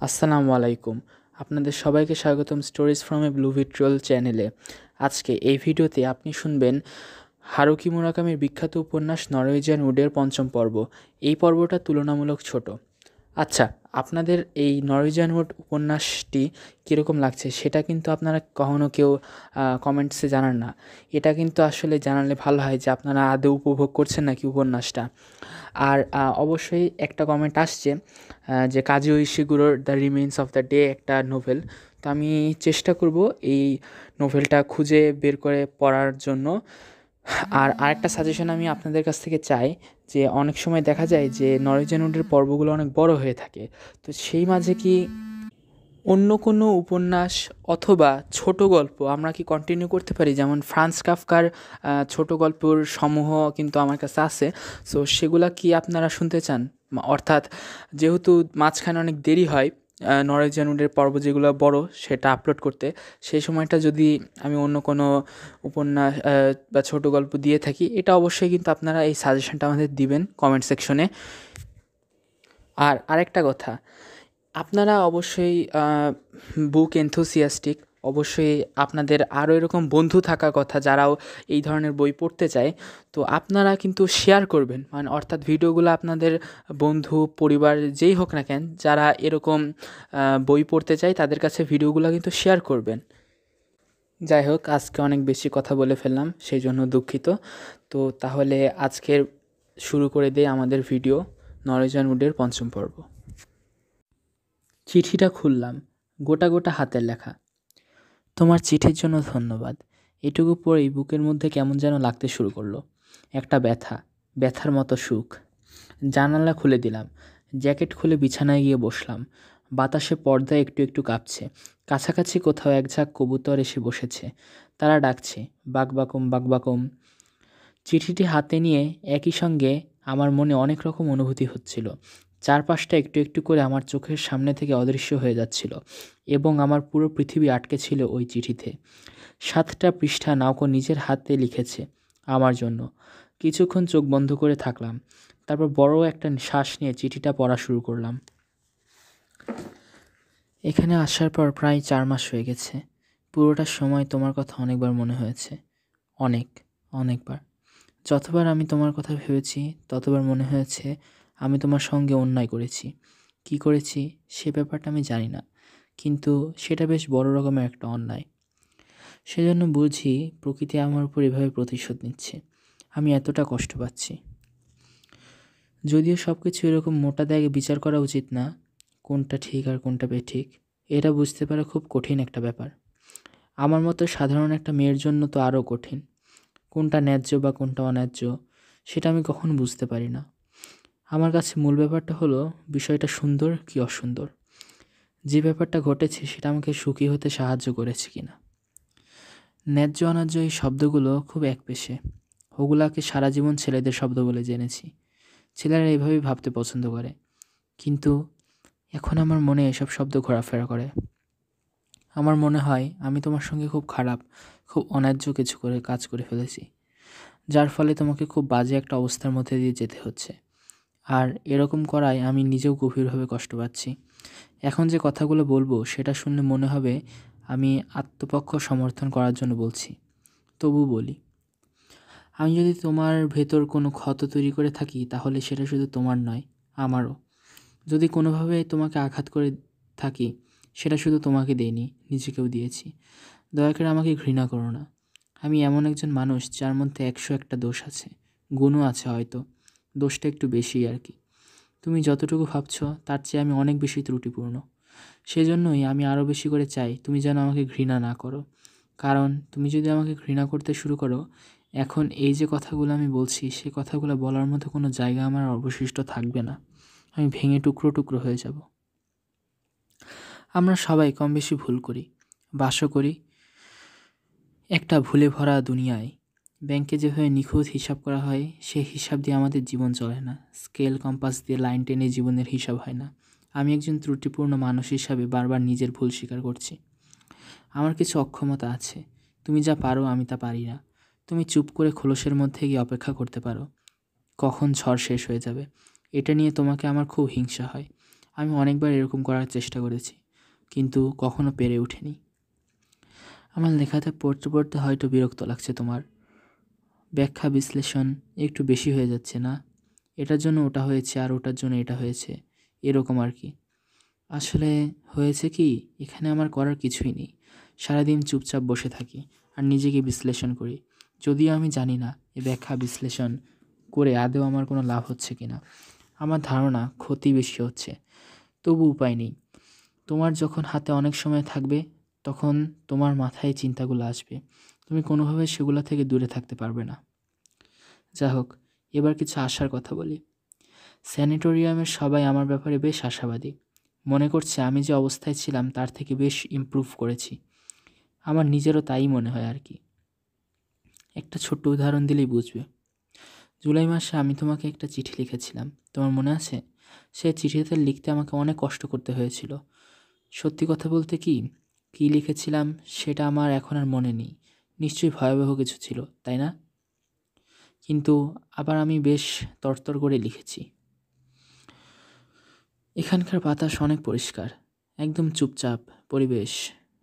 আসসালামু আলাইকুম। আপনাদের সবাইকে স্বাগতম stories from a blue vitriol চ্যানেলে। আজকে এই ভিডিওতে আপনি শুনবেন হারুকি মুরাকামির বিখ্যাত উপন্যাস নরওয়েজিয়ান উডের পঞ্চম পর্ব। এই পর্বটা তুলনামূলক ছোট। আচ্ছা, আপনাদের এই নরওয়েজিয়ান উড উপন্যাসটি কীরকম লাগছে সেটা কিন্তু আপনারা কখনও কেউ কমেন্টসে জানান না। এটা কিন্তু আসলে জানালে ভালো হয় যে আপনারা আদৌ উপভোগ করছেন নাকি উপন্যাসটা। আর অবশ্যই একটা কমেন্ট আসছে যে কাজুও ইশিগুরোর The Remains of the Day একটা নোভেল। তো আমি চেষ্টা করব এই নোভেলটা খুঁজে বের করে পড়ার জন্য। আর আরেকটা সাজেশন আমি আপনাদের কাছ থেকে চাই যে অনেক সময় দেখা যায় যে নরওয়েজিয়ান উডের পর্বগুলো অনেক বড় হয়ে থাকে। তো সেই মাঝে কি অন্য কোনো উপন্যাস অথবা ছোট গল্প আমরা কি কন্টিনিউ করতে পারি? যেমন ফ্রান্স কাফকার ছোট গল্পের সমূহ কিন্তু আমার কাছে আছে। সো সেগুলা কি আপনারা শুনতে চান? অর্থাৎ যেহেতু মাঝখানে অনেক দেরি হয় নরওয়েজিয়ান উডের পর্ব যেগুলো বড় সেটা আপলোড করতে, সেই সময়টা যদি আমি অন্য কোনো উপন্যাস বা ছোট গল্প দিয়ে থাকি, এটা অবশ্যই কিন্তু আপনারা এই সাজেশনটা আমাদের দিবেন কমেন্ট সেকশনে। আর আরেকটা কথা, আপনারা অবশ্যই বুক এনথুসিয়াস্টিক, অবশ্যই আপনাদের আরও এরকম বন্ধু থাকা কথা যারাও এই ধরনের বই পড়তে চায়। তো আপনারা কিন্তু শেয়ার করবেন, মানে অর্থাৎ ভিডিওগুলো আপনাদের বন্ধু পরিবার যেই হোক না কেন যারা এরকম বই পড়তে চায় তাদের কাছে ভিডিওগুলো কিন্তু শেয়ার করবেন। যাই হোক, আজকে অনেক বেশি কথা বলে ফেললাম, সেই জন্য দুঃখিত। তো তাহলে আজকের শুরু করে দেই আমাদের ভিডিও নরওয়েজিয়ান উডের পঞ্চম পর্ব। চিঠিটা খুললাম, গোটা গোটা হাতের লেখা। তোমার চিঠির জন্য ধন্যবাদ। এটুকু পরেই বুকের মধ্যে কেমন যেন লাগতে শুরু করলো। একটা ব্যথা, ব্যথার মতো সুখ। জানালা খুলে দিলাম, জ্যাকেট খুলে বিছানায় গিয়ে বসলাম। বাতাসে পর্দা একটু একটু কাঁপছে। কাছাকাছি কোথাও এক ঝাঁক কবুতর এসে বসেছে। তারা ডাকছে বাকবাকম বাকবাকম। চিঠিটি হাতে নিয়ে একই সঙ্গে আমার মনে অনেক রকম অনুভূতি হচ্ছিল। চারপাশটা একটু একটু করে আমার চোখের সামনে থেকে অদৃশ্য হয়ে যাচ্ছিল এবং আমার পুরো পৃথিবী আটকে ছিল ওই চিঠিতে। 7টা পৃষ্ঠা নাওকো নিজের হাতে লিখেছে আমার জন্য। কিছুক্ষণ চোখ বন্ধ করে থাকলাম, তারপর বড় একটা শ্বাস নিয়ে চিঠিটা পড়া শুরু করলাম। এখানে আসার পর প্রায় 4 মাস হয়ে গেছে। পুরোটা সময় তোমার কথা অনেকবার মনে হয়েছে, অনেকবার। যতবার আমি তোমার কথা ভেবেছি ততবার মনে হয়েছে আমি তোমার সঙ্গে অন্যায় করেছি। কি করেছি সে ব্যাপারটা আমি জানি না, কিন্তু সেটা বেশ বড় রকমের একটা অন্যায়। সেজন্য বুঝি প্রকৃতি আমার উপর এভাবে প্রতিশোধ নিচ্ছে। আমি এতটা কষ্ট পাচ্ছি। যদিও সব কিছু এরকম মোটা দাগে বিচার করা উচিত না, কোনটা ঠিক আর কোনটা বেঠিক এটা বুঝতে পারা খুব কঠিন একটা ব্যাপার। আমার মতো সাধারণ একটা মেয়ের জন্য তো আরও কঠিন। কোনটা ন্যায্য বা কোনটা অন্যায্য সেটা আমি কখনো বুঝতে পারি না। আমার কাছে মূল ব্যাপারটা হলো বিষয়টা সুন্দর কি অসুন্দর, যে ব্যাপারটা ঘটেছে সেটা আমাকে সুখী হতে সাহায্য করেছে কিনা। ন্যায্য অন্যায্য এই শব্দগুলো খুব একপেশে। ওগুলাকে সারা জীবন ছেলেদের শব্দ বলে জেনেছি। ছেলেরা এইভাবেই ভাবতে পছন্দ করে, কিন্তু এখন আমার মনে এসব শব্দ ঘোরাফেরা করে। আমার মনে হয় আমি তোমার সঙ্গে খুব খারাপ, খুব অন্যায্য কিছু কাজ করে ফেলেছি, যার ফলে তোমাকে খুব বাজে একটা অবস্থার মধ্যে দিয়ে যেতে হচ্ছে। আর এরকম করায় আমি নিজেও গভীরভাবে কষ্ট পাচ্ছি। এখন যে কথাগুলো বলবো সেটা শুনলে মনে হবে আমি আত্মপক্ষ সমর্থন করার জন্য বলছি, তবু বলি। আমি যদি তোমার ভেতর কোনো ক্ষত তৈরি করে থাকি তাহলে সেটা শুধু তোমার নয়, আমারও। যদি কোনোভাবে তোমাকে আঘাত করে থাকি সেটা শুধু তোমাকে দেইনি, নিজেকেও দিয়েছি। দয়া করে আমাকে ঘৃণা করো না। আমি এমন একজন মানুষ যার মধ্যে 101টা দোষ আছে, গুণও আছে হয়তো, দোষটা একটু বেশি আর কি। তুমি যতটুকু ভাবছো তার চেয়ে আমি অনেক বেশি ত্রুটিপূর্ণ। সেজন্যই আমি আরও বেশি করে চাই তুমি যেন আমাকে ঘৃণা না করো। কারণ তুমি যদি আমাকে ঘৃণা করতে শুরু করো, এখন এই যে কথাগুলো আমি বলছি সে কথাগুলো বলার মতো কোনো জায়গা আমার অবশিষ্ট থাকবে না। আমি ভেঙে টুকরো টুকরো হয়ে যাব। আমরা সবাই কম বেশি ভুল করি, বাসও করি একটা ভুলে ভরা দুনিয়ায়। ব্যাংকে যেভাবে নিখুঁত হিসাব করা হয় সেই হিসাব দিয়ে আমাদের জীবন চলে না। স্কেল কম্পাস দিয়ে লাইন টেনে জীবনের হিসাব হয় না। আমি একজন ত্রুটিপূর্ণ মানুষ হিসাবে বারবার নিজের ভুল স্বীকার করছি। আমার কিছু অক্ষমতা আছে, তুমি যা পারো আমি তা পারি না। তুমি চুপ করে খোলসের মধ্যে গিয়ে অপেক্ষা করতে পারো কখন ঝড় শেষ হয়ে যাবে। এটা নিয়ে তোমাকে আমার খুব হিংসা হয়। আমি অনেকবার এরকম করার চেষ্টা করেছি, কিন্তু কখনো পেরে ওঠেনি। আমার লেখাতে পড়তে পড়তে হয়তো বিরক্ত লাগছে তোমার। ব্যাখ্যা বিশ্লেষণ একটু বেশি হয়ে যাচ্ছে না? এটার জন্য ওটা হয়েছে আর ওটার জন্য এটা হয়েছে, এরকম আর কি। আসলে হয়েছে কি, এখানে আমার করার কিছুই নেই। সারাদিন চুপচাপ বসে থাকি আর নিজেকে বিশ্লেষণ করি, যদিও আমি জানি না এ ব্যাখ্যা বিশ্লেষণ করে আদৌ আমার কোনো লাভ হচ্ছে কি না। আমার ধারণা ক্ষতি বেশি হচ্ছে, তবু উপায় নেই। তোমার যখন হাতে অনেক সময় থাকবে, তখন তোমার মাথায় চিন্তাগুলো আসবে, তুমি কোনোভাবে সেগুলো থেকে দূরে থাকতে পারবে না। যা হোক, এবার কিছু আশার কথা বলি। স্যানিটোরিয়ামের সবাই আমার ব্যাপারে বেশ আশাবাদী, মনে করছে আমি যে অবস্থায় ছিলাম তার থেকে বেশ ইমপ্রুভ করেছি। আমার নিজেরও তাই মনে হয় আর কি। একটা ছোট্ট উদাহরণ দিলেই বুঝবে। জুলাই মাসে আমি তোমাকে একটা চিঠি লিখেছিলাম, তোমার মনে আছে? সে চিঠিতে লিখতে আমাকে অনেক কষ্ট করতে হয়েছিল। সত্যি কথা বলতে কি কী লিখেছিলাম সেটা আমার এখন আর মনে নেই। নিশ্চয়ই ভয়াবহ কিছু ছিল, তাই না? কিন্তু আবার আমি বেশ তরতর করে লিখেছি। এখানকার বাতাস অনেক পরিষ্কার, একদম চুপচাপ পরিবেশ,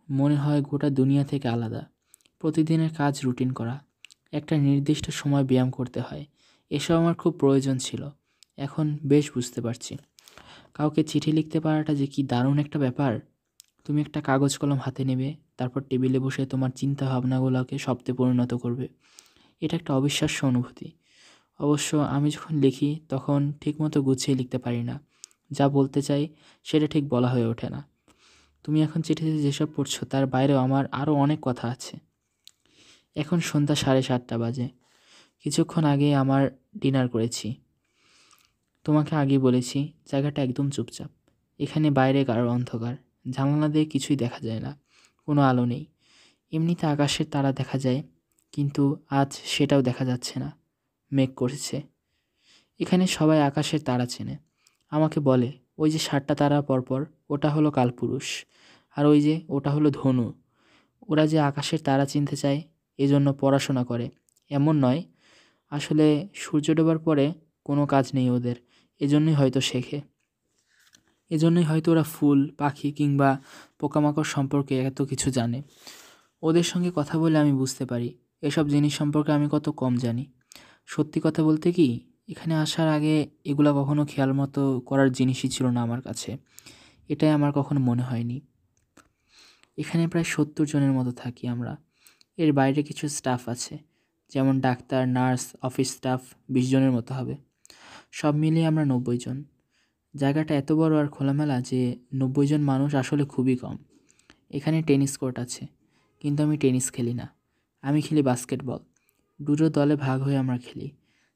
মনে হয় গোটা দুনিয়া থেকে আলাদা। প্রতিদিনের কাজ রুটিন করা, একটা নির্দিষ্ট সময় ব্যায়াম করতে হয়, এসব আমার খুব প্রয়োজন ছিল। এখন বেশ বুঝতে পারছি কাউকে চিঠি লিখতে পারাটা যে কি দারুণ একটা ব্যাপার। তুমি একটা কাগজ কলম হাতে নেবে, তারপর টেবিলে বসে তোমার চিন্তা ভাবনাগুলোকে শব্দে পরিণত করবে। এটা একটা অবিশ্বাস্য অনুভূতি। অবশ্য আমি যখন লিখি তখন ঠিকমতো গুছিয়ে লিখতে পারি না, যা বলতে চাই সেটা ঠিক বলা হয়ে ওঠে না। তুমি এখন চিঠিতে যেসব পড়ছো তার বাইরেও আমার আরও অনেক কথা আছে। এখন সন্ধ্যা 7:30 বাজে। কিছুক্ষণ আগে আমার ডিনার করেছি। তোমাকে আগেই বলেছি জায়গাটা একদম চুপচাপ। এখানে বাইরে কারোর অন্ধকার, জানালা দিয়ে কিছুই দেখা যায় না, কোনো আলো নেই। এমনিতে আকাশের তারা দেখা যায়, কিন্তু আজ সেটাও দেখা যাচ্ছে না, মেঘ করেছে। এখানে সবাই আকাশের তারা চেনে, আমাকে বলে ওই যে 7টা তারা পরপর, ওটা হলো কালপুরুষ, আর ওই যে ওটা হলো ধনু। ওরা যে আকাশের তারা চিনতে চায়, এজন্য পড়াশোনা করে এমন নয়। আসলে সূর্য ডোবার পরে কোনো কাজ নেই ওদের, এজন্যই হয়তো শেখে। এজন্যই হয়তো ওরা ফুল পাখি কিংবা পোকামাকড় সম্পর্কে এত কিছু জানে। ওদের সঙ্গে কথা বলে আমি বুঝতে পারি এসব জিনিস সম্পর্কে আমি কত কম জানি। সত্যি কথা বলতে কি, এখানে আসার আগে এগুলা কখনো খেয়াল মতো করার জিনিসই ছিল না আমার কাছে। এটাই আমার কখনো মনে হয়নি। এখানে প্রায় 70 জনের মতো থাকি আমরা। এর বাইরে কিছু স্টাফ আছে, যেমন ডাক্তার, নার্স, অফিস স্টাফ 20 জনের মতো হবে। সব মিলিয়ে আমরা 90 জন। জায়গাটা এত বড় আর খোলামেলা যে 90 জন মানুষ আসলে খুবই কম। এখানে টেনিস কোর্ট আছে, কিন্তু আমি টেনিস খেলি না, আমি খেলি বাস্কেটবল। দুটো দলে ভাগ হয়ে আমরা খেলি।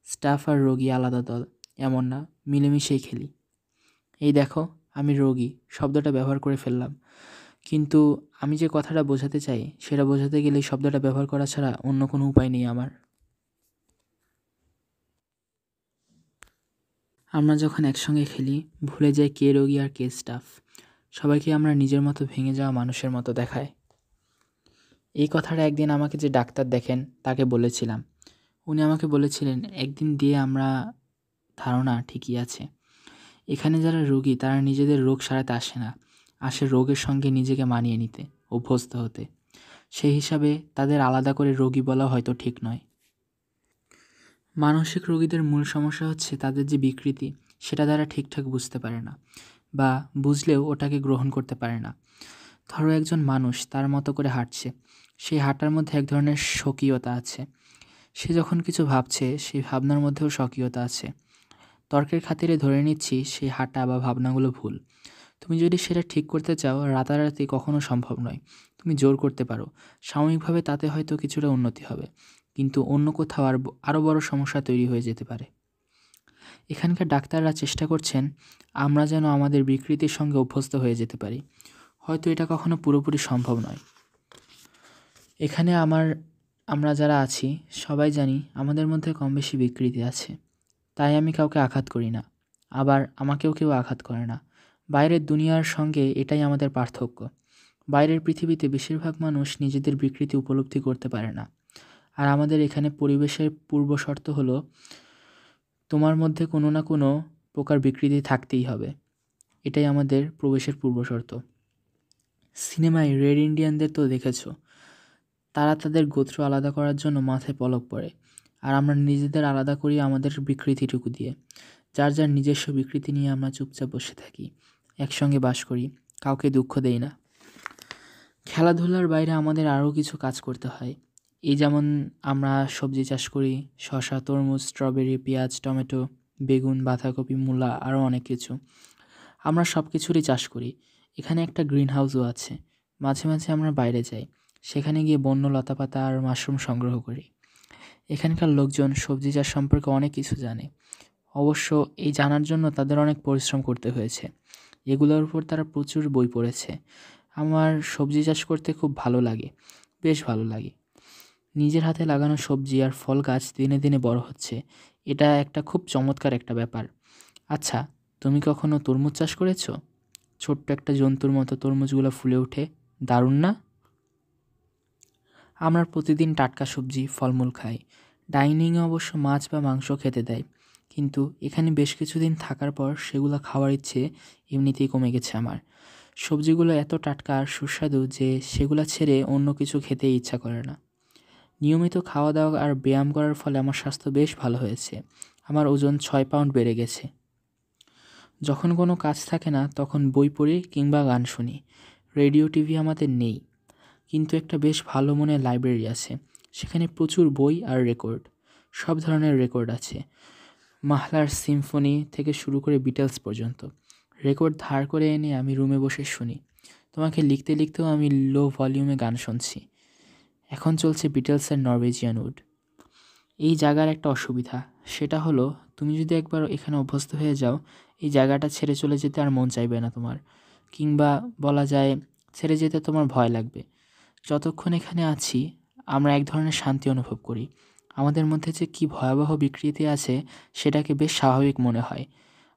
স্টাফ আর রোগী আলাদা দল এমন না, মিলেমিশেই খেলি। এই দেখো, আমি রোগী শব্দটা ব্যবহার করে ফেললাম, কিন্তু আমি যে কথাটা বোঝাতে চাই সেটা বোঝাতে গেলে এই শব্দটা ব্যবহার করা ছাড়া অন্য কোনো উপায় নেই আমার। আমরা যখন একসঙ্গে খেলি ভুলে যাই কে রোগী আর কে স্টাফ। সবাইকে আমরা নিজের মতো ভেঙে যাওয়া মানুষের মতো দেখায়। এই কথাটা একদিন আমাকে যে ডাক্তার দেখেন তাকে বলেছিলাম। উনি আমাকে বলেছিলেন একদিন দিয়ে আমরা ধারণা ঠিকই আছে। এখানে যারা রোগী তারা নিজেদের রোগ সারাতে আসে না, আসে রোগের সঙ্গে নিজেকে মানিয়ে নিতে, অভ্যস্ত হতে। সেই হিসাবে তাদের আলাদা করে রোগী বলা হয়তো ঠিক নয়। মানসিক রোগীদের মূল সমস্যা হচ্ছে তাদের যে বিকৃতি সেটা তারা ঠিকঠাক বুঝতে পারে না, বা বুঝলেও ওটাকে গ্রহণ করতে পারে না। ধরো একজন মানুষ তার মতো করে হাঁটছে, সেই হাঁটার মধ্যে এক ধরনের স্বকীয়তা আছে। সে যখন কিছু ভাবছে সেই ভাবনার মধ্যেও স্বকীয়তা আছে। তর্কের খাতিরে ধরে নিচ্ছি সেই হাঁটা বা ভাবনাগুলো ভুল। তুমি যদি সেটা ঠিক করতে চাও রাতারাতি কখনো সম্ভব নয়। তুমি জোর করতে পারো, সাময়িকভাবে তাতে হয়তো কিছুটা উন্নতি হবে, কিন্তু অন্য কোথাও আরও বড় সমস্যা তৈরি হয়ে যেতে পারে। এখানকার ডাক্তাররা চেষ্টা করছেন আমরা যেন আমাদের বিকৃতির সঙ্গে অভ্যস্ত হয়ে যেতে পারি। হয়তো এটা কখনো পুরোপুরি সম্ভব নয়। এখানে আমরা যারা আছি সবাই জানি আমাদের মধ্যে কম বেশি বিকৃতি আছে, তাই আমি কাউকে আঘাত করি না, আবার আমাকেও কেউ আঘাত করে না। বাইরের দুনিয়ার সঙ্গে এটাই আমাদের পার্থক্য। বাইরের পৃথিবীতে বেশিরভাগ মানুষ নিজেদের বিকৃতি উপলব্ধি করতে পারে না, আর আমাদের এখানে পরিবেশের পূর্ব শর্ত হলো তোমার মধ্যে কোনো না কোনো প্রকার বিকৃতি থাকতেই হবে। এটাই আমাদের প্রবেশের পূর্বশর্ত। সিনেমায় রেড ইন্ডিয়ানদের তো দেখেছ, তারা তাদের গোত্র আলাদা করার জন্য মাথায় পলক পরে, আর আমরা নিজেদের আলাদা করি আমাদের বিকৃতিটুকু দিয়ে। যার যার নিজস্ব বিকৃতি নিয়ে আমরা চুপচাপ বসে থাকি, একসঙ্গে বাস করি, কাউকে দুঃখ দেই না। খেলাধুলার বাইরে আমাদের আরও কিছু কাজ করতে হয়। এই যেমন আমরা সবজি চাষ করি, শসা, তরমুজ, স্ট্রবেরি, পেঁয়াজ, টমেটো, বেগুন, বাঁধাকপি, মূলা, আরও অনেক কিছু। আমরা সব কিছুরই চাষ করি। এখানে একটা গ্রিন হাউসও আছে। মাঝে মাঝে আমরা বাইরে যাই, সেখানে গিয়ে বন্য লতাপাতা আর মাশরুম সংগ্রহ করি। এখানকার লোকজন সবজি চাষ সম্পর্কে অনেক কিছু জানে। অবশ্য এই জানার জন্য তাদের অনেক পরিশ্রম করতে হয়েছে। এগুলোর উপর তারা প্রচুর বই পড়েছে। আমার সবজি চাষ করতে খুব ভালো লাগে, বেশ ভালো লাগে। নিজের হাতে লাগানো সবজি আর ফল গাছ দিনে দিনে বড় হচ্ছে, এটা একটা খুব চমৎকার একটা ব্যাপার। আচ্ছা, তুমি কখনো তরমুজ চাষ করেছো? ছোট্ট একটা জন্তুর মতো তরমুজগুলো ফুলে ওঠে, দারুণ না? আমরা প্রতিদিন টাটকা সবজি, ফলমূল খাই। ডাইনিংয়ে অবশ্য মাছ বা মাংস খেতে দেয়, কিন্তু এখানে বেশ কিছুদিন থাকার পর সেগুলো খাওয়ার ইচ্ছে এমনিতেই কমে গেছে আমার। সবজিগুলো এত টাটকা আর সুস্বাদু যে সেগুলো ছেড়ে অন্য কিছু খেতেই ইচ্ছা করে না। নিয়মিত খাওয়া দাওয়া আর ব্যায়াম করার ফলে আমার স্বাস্থ্য বেশ ভালো হয়েছে। আমার ওজন 6 পাউন্ড বেড়ে গেছে। যখন কোনো কাজ থাকে না তখন বই পড়ি কিংবা গান শুনি। রেডিও, টিভি আমাদের নেই, কিন্তু একটা বেশ ভালো মনের লাইব্রেরি আছে। সেখানে প্রচুর বই আর রেকর্ড, সব ধরনের রেকর্ড আছে। মাহলার সিম্ফনি থেকে শুরু করে বিটলস পর্যন্ত। রেকর্ড ধার করে এনে আমি রুমে বসে শুনি। তোমাকে লিখতে লিখতেও আমি লো ভলিউমে গান শুনছি। এখন চলছে বিটলসের নরওয়েজিয়ান উড। এই জায়গার একটা অসুবিধা, সেটা হলো তুমি যদি একবার এখানে অভ্যস্ত হয়ে যাও, এই জায়গাটা ছেড়ে চলে যেতে আর মন চাইবে না তোমার, কিংবা বলা যায় ছেড়ে যেতে তোমার ভয় লাগবে। যতক্ষণ এখানে আছি আমরা এক ধরনের শান্তি অনুভব করি। আমাদের মধ্যে যে কী ভয়াবহ বিকৃতি আছে সেটাকে বেশ স্বাভাবিক মনে হয়।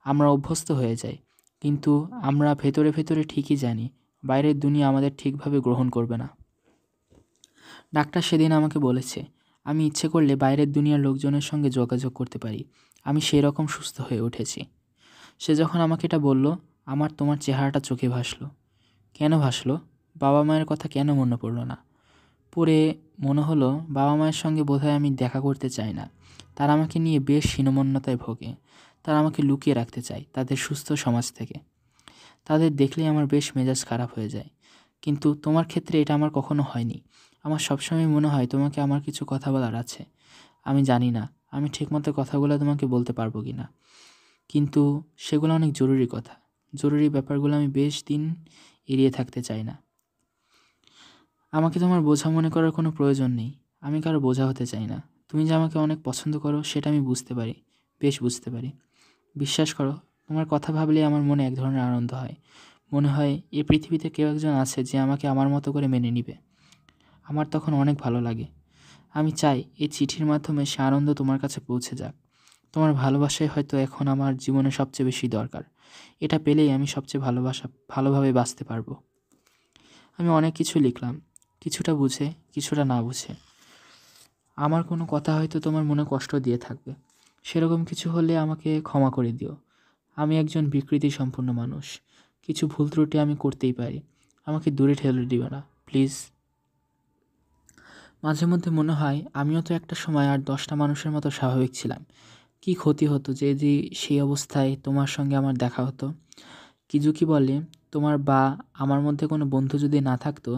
আমরা অভ্যস্ত হয়ে যাই, কিন্তু আমরা ভেতরে ভেতরে ঠিকই জানি বাইরের দুনিয়া আমাদের ঠিকভাবে গ্রহণ করবে না। ডাক্তার সেদিন আমাকে বলেছে আমি ইচ্ছে করলে বাইরের দুনিয়ার লোকজনের সঙ্গে যোগাযোগ করতে পারি। আমি সেই রকম সুস্থ হয়ে উঠেছি। সে যখন আমাকে এটা বলল, আমার তোমার চেহারাটা চোখে ভাসলো। কেন ভাসলো? বাবা মায়ের কথা কেন মনে পড়লো না? পরে মনে হলো বাবা মায়ের সঙ্গে বোধহয় আমি দেখা করতে চাই না। তারা আমাকে নিয়ে বেশ হীনমন্যতায় ভোগে। তারা আমাকে লুকিয়ে রাখতে চায় তাদের সুস্থ সমাজ থেকে। তাদের দেখলেই আমার বেশ মেজাজ খারাপ হয়ে যায়। কিন্তু তোমার ক্ষেত্রে এটা আমার কখনো হয়নি। আমার সবসময় মনে হয় তোমাকে আমার কিছু কথা বলার আছে। আমি জানি না আমি ঠিকমতো কথাগুলো তোমাকে বলতে পারবো কি না, কিন্তু সেগুলো অনেক জরুরি কথা। জরুরি ব্যাপারগুলো আমি বেশ দিন এড়িয়ে থাকতে চাই না। আমাকে তোমার বোঝা মনে করার কোনো প্রয়োজন নেই। আমি কারো বোঝা হতে চাই না। তুমি যে আমাকে অনেক পছন্দ করো সেটা আমি বুঝতে পারি, বেশ বুঝতে পারি। বিশ্বাস করো, তোমার কথা ভাবলে আমার মনে এক ধরনের আনন্দ হয়। মনে হয় এ পৃথিবীতে কেউ একজন আছে যে আমাকে আমার মতো করে মেনে নিবে। আমার তখন অনেক ভালো লাগে। আমি চাই এই চিঠির মাধ্যমে সে আনন্দ তোমার কাছে পৌঁছে যাক। তোমার ভালোবাসাই হয়তো এখন আমার জীবনে সবচেয়ে বেশি দরকার। এটা পেলেই আমি সবচেয়ে ভালোভাবে বাঁচতে পারবো। আমি অনেক কিছু লিখলাম, কিছুটা বুঝে কিছুটা না বুঝে। আমার কোনো কথা হয়তো তোমার মনে কষ্ট দিয়ে থাকবে। সেরকম কিছু হলে আমাকে ক্ষমা করে দিও। আমি একজন বিকৃতি সম্পন্ন মানুষ। কিছু ভুল ত্রুটি আমি করতেই পারি। আমাকে দূরে ঠেলে দিও না, প্লিজ। মাঝে মধ্যে মনে হয় আমিও তো একটা সময় আর 10টা মানুষের মতো স্বাভাবিক ছিলাম। কি ক্ষতি হতো যদি সেই অবস্থায় তোমার সঙ্গে আমার দেখা হতো? কিজুকি বলে, তোমার বা আমার মধ্যে কোনো বন্ধু যদি না থাকতো,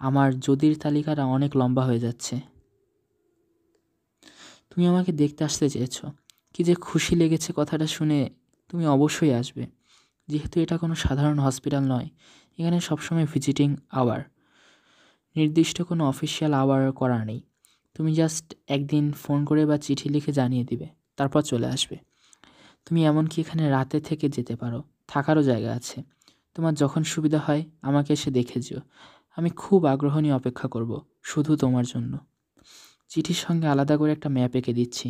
আমার যদির তালিকাটা অনেক লম্বা হয়ে যাচ্ছে। তুমি আমাকে দেখতে আসতে চেয়েছো। কি যে খুশি লেগেছে কথাটা শুনে। তুমি অবশ্যই আসবে। যেহেতু এটা কোনো সাধারণ হসপিটাল নয়, এখানে সবসময় ভিজিটিং আওয়ার, নির্দিষ্ট কোনো অফিসিয়াল আওয়ার করা নেই। তুমি জাস্ট একদিন ফোন করে বা চিঠি লিখে জানিয়ে দিবে, তারপর চলে আসবে। তুমি এমনকি এখানে রাতে থেকে যেতে পারো, থাকারও জায়গা আছে। তোমার যখন সুবিধা হয় আমাকে এসে দেখে যেও। আমি খুব আগ্রহ নিয়ে অপেক্ষা করব, শুধু তোমার জন্য। চিঠির সঙ্গে আলাদা করে একটা ম্যাপ এঁকে দিচ্ছি।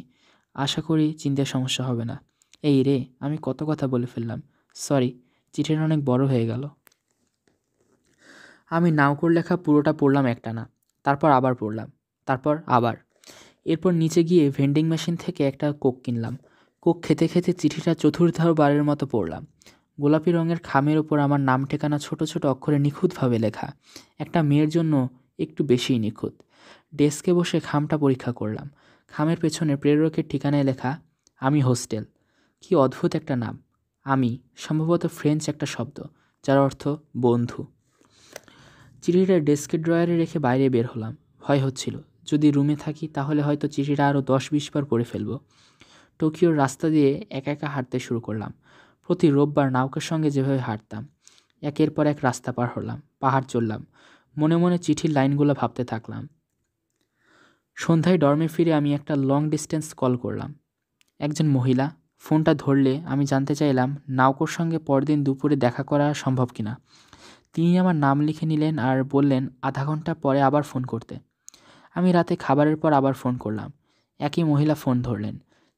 আশা করি চিন্তার সমস্যা হবে না। এই রে, আমি কত কথা বলে ফেললাম। সরি, চিঠিটা অনেক বড় হয়ে গেল। আমি নাউকর লেখা পুরোটা পড়লাম একটানা, তারপর আবার পড়লাম, তারপর আবার। এরপর নিচে গিয়ে ভেন্ডিং মেশিন থেকে একটা কোক কিনলাম। কোক খেতে খেতে চিঠিটা চতুর্থবারের মতো পড়লাম। গোলাপি রঙের খামের ওপর আমার নাম ঠিকানা ছোট ছোট অক্ষরে নিখুঁতভাবে লেখা, একটা মেয়ের জন্য একটু বেশিই নিখুঁত। ডেস্কে বসে খামটা পরীক্ষা করলাম। খামের পেছনে প্রেরকের ঠিকানায় লেখা আমি হোস্টেল। কি অদ্ভুত একটা নাম। আমি সম্ভবত ফ্রেঞ্চ একটা শব্দ, যার অর্থ বন্ধু। চিঠিটা ডেস্কের ড্রয়ারে রেখে বাইরে বের হলাম। ভয় হচ্ছিল, যদি রুমে থাকি তাহলে হয়তো চিঠিটা আরও 10-20 বার পড়ে ফেলব। টোকিওর রাস্তা দিয়ে একা একা হাঁটতে শুরু করলাম। প্রতি রোববার নাউকের সঙ্গে যেভাবে হাঁটতাম, একের পর এক রাস্তা পার হলাম, পাহাড় চললাম, মনে মনে চিঠির লাইনগুলো ভাবতে থাকলাম। সন্ধ্যায় ডর্মে ফিরে আমি একটা লং ডিস্টেন্স কল করলাম। একজন মহিলা। ফোনটা ধরলে আমি জানতে চাইলাম নাউকোর সঙ্গে পরদিন দুপুরে দেখা করা সম্ভব কিনা। তিনি আমার নাম লিখে নিলেন আর বললেন আধা ঘন্টা পরে আবার ফোন করতে। আমি রাতে খাবারের পর আবার ফোন করলাম। একই মহিলা ফোন ধরলেন।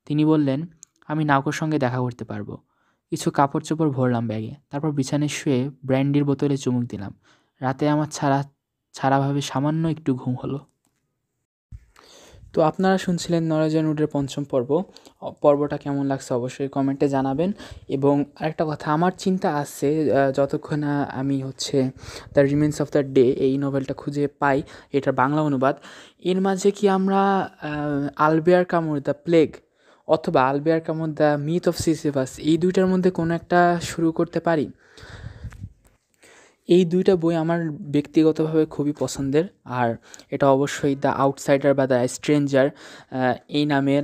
তিনি বললেন আমি নাউকোর সঙ্গে দেখা করতে পারবো। কিছু কাপড় চোপড় ভরলাম ব্যাগে, তারপর বিছানায় শুয়ে ব্র্যান্ডির বোতলে চুমুক দিলাম। রাতে আমার ছাড়াভাবে সামান্য একটু ঘুম হলো। তো আপনারা শুনছিলেন নরওয়েজিয়ান উডের ৫ম পর্ব। পর্বটা কেমন লাগছে অবশ্যই কমেন্টে জানাবেন। এবং আরেকটা কথা, আমার চিন্তা আছে যতক্ষণ না আমি the remains of the day এই নোভেলটা খুঁজে পাই, এটার বাংলা অনুবাদ, এর মাঝে কি আমরা আলবেয়ার কামুর দ্য প্লেগ অথবা আলবেয়ার কামুর দ্য মিথ অফ সিসিফাস এই দুইটার মধ্যে কোনো একটা শুরু করতে পারি। এই দুইটা বই আমার ব্যক্তিগতভাবে খুবই পছন্দের। আর এটা অবশ্যই দ্য আউটসাইডার বা দ্য স্ট্রেঞ্জার এই নামের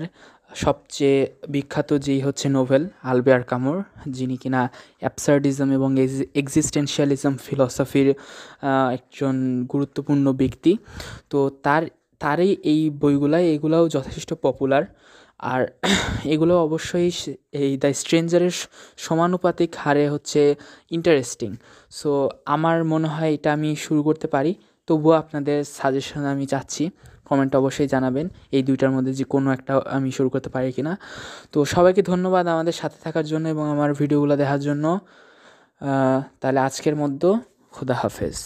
সবচেয়ে বিখ্যাত যেই নোভেল আলবেয়ার কামুর, যিনি কিনা অ্যাবসার্ডিজম এবং এক্সিস্টেন্সিয়ালিজম ফিলসফির একজন গুরুত্বপূর্ণ ব্যক্তি। তো তারই এই এগুলোও যথেষ্ট পপুলার। আর এগুলো অবশ্যই এই দ্য স্ট্রেঞ্জারের সমানুপাতিক হারে ইন্টারেস্টিং। সো আমার মনে হয় এটা আমি শুরু করতে পারি। তবুও আপনাদের সাজেশন আমি চাচ্ছি, কমেন্টে অবশ্যই জানাবেন এই দুইটার মধ্যে যে কোনো একটা আমি শুরু করতে পারি কি না। তো সবাইকে ধন্যবাদ আমাদের সাথে থাকার জন্য এবং আমার ভিডিওগুলো দেখার জন্য। তাহলে আজকের মতো খোদা হাফেজ।